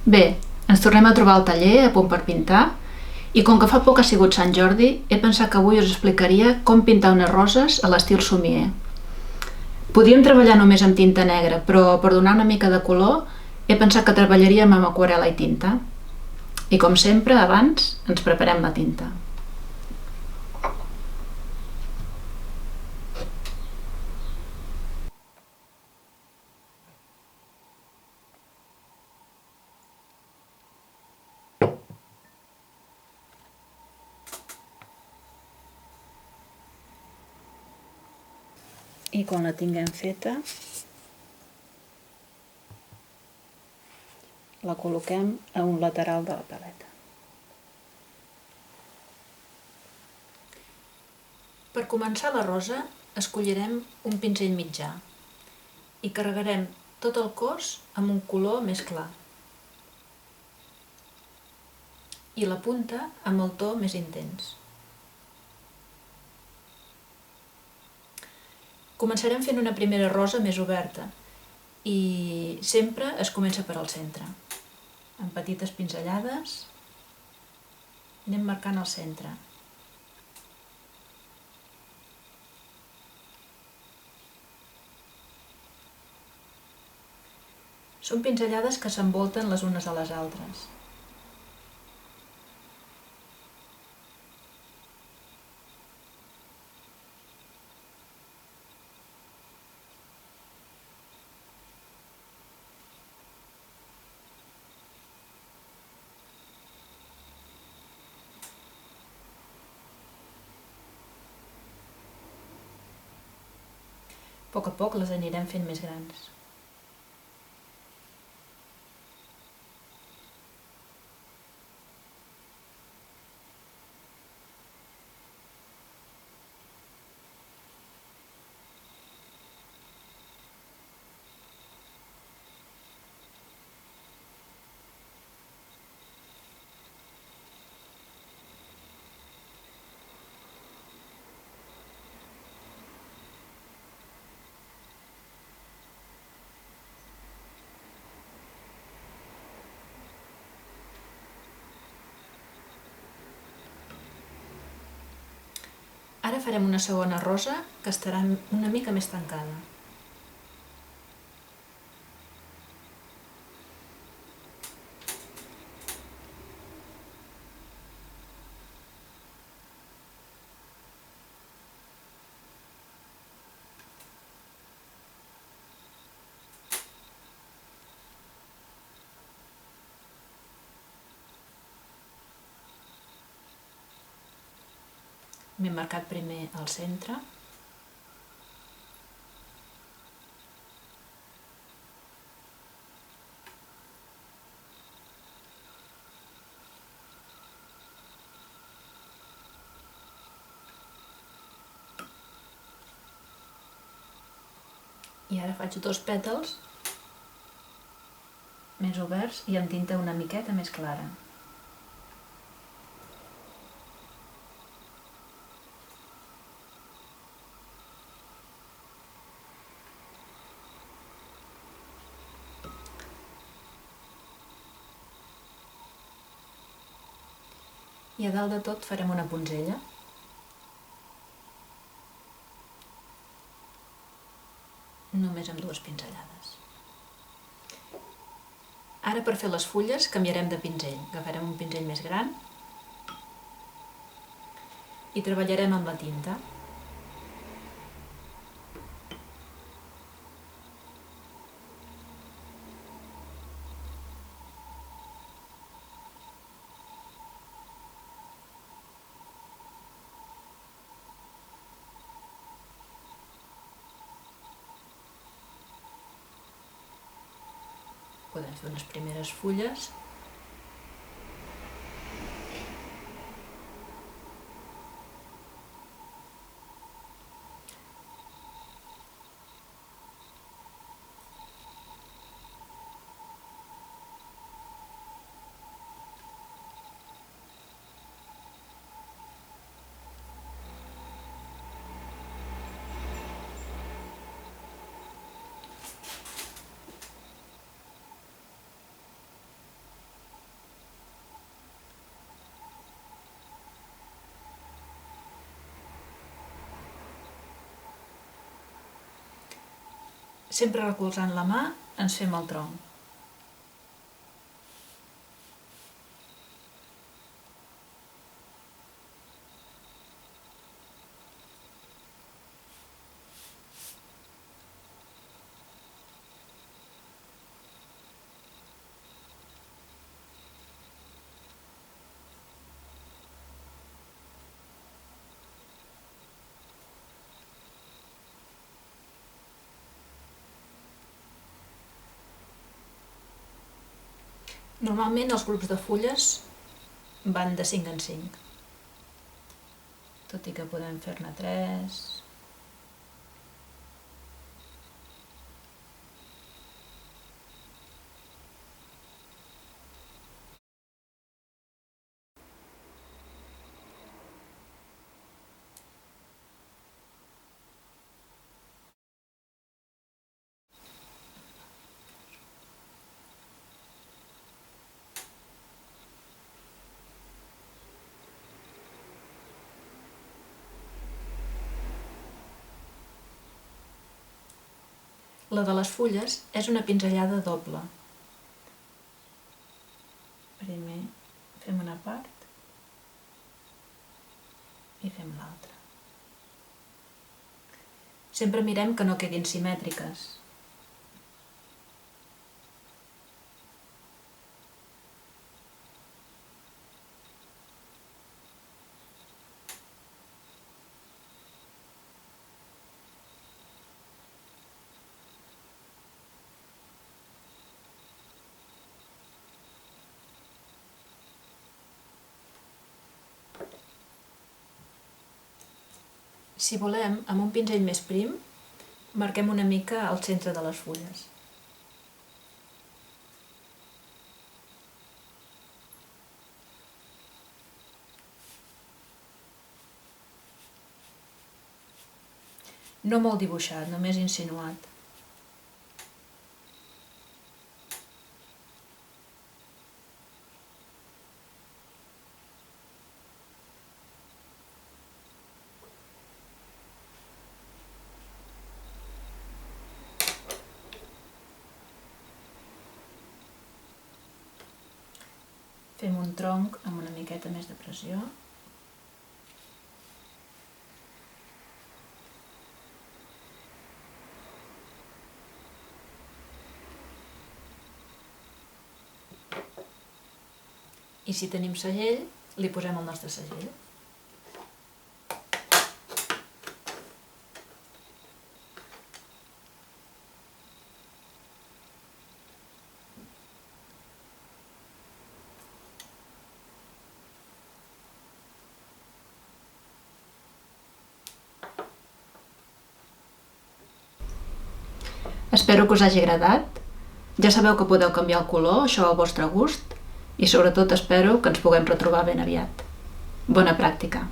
Bé, ens tornem a trobar al taller, a punt per pintar, i com que fa poc ha sigut Sant Jordi, he pensat que avui us explicaria com pintar unes roses a l'estil somier. Podríem treballar només amb tinta negra, però per donar una mica de color he pensat que treballaríem amb aquarel·la i tinta. I com sempre, abans ens preparem la tinta. I quan la tinguem feta, la col·loquem a un lateral de la paleta. Per començar la rosa, escollirem un pinzell mitjà i carregarem tot el cos amb un color més clar i la punta amb el to més intens. Començarem fent una primera rosa més oberta i sempre es comença per al centre. Amb petites pinzellades anem marcant el centre. Són pinzellades que s'envolten les unes a les altres. A poc les anirem fent més grans. Ara farem una segona rosa que estarà una mica més tancada. M'he marcat primer al centre. I ara faig dos pètals més oberts i amb tinta una miqueta més clara. I a dalt de tot farem una punzella. Només amb dues pinzellades. Ara per fer les fulles canviarem de pinzell. Agafarem un pinzell més gran i treballarem amb la tinta. Podem fer unes primeres fulles. Sempre recolzant la mà ens fem el tronc. Normalment els grups de fulles van de 5 en 5, tot i que podem fer-ne 3. La de les fulles és una pinzellada doble. Primer fem una part i fem l'altra. Sempre mirem que no quedin simètriques. Si volem, amb un pinzell més prim, marquem una mica al centre de les fulles. No molt dibuixat, només insinuat. Fem un tronc amb una miqueta més de pressió. I si tenim segell, li posem el nostre segell. Espero que us hagi agradat. Ja sabeu que podeu canviar el color, això al vostre gust, i sobretot espero que ens puguem retrobar ben aviat. Bona pràctica!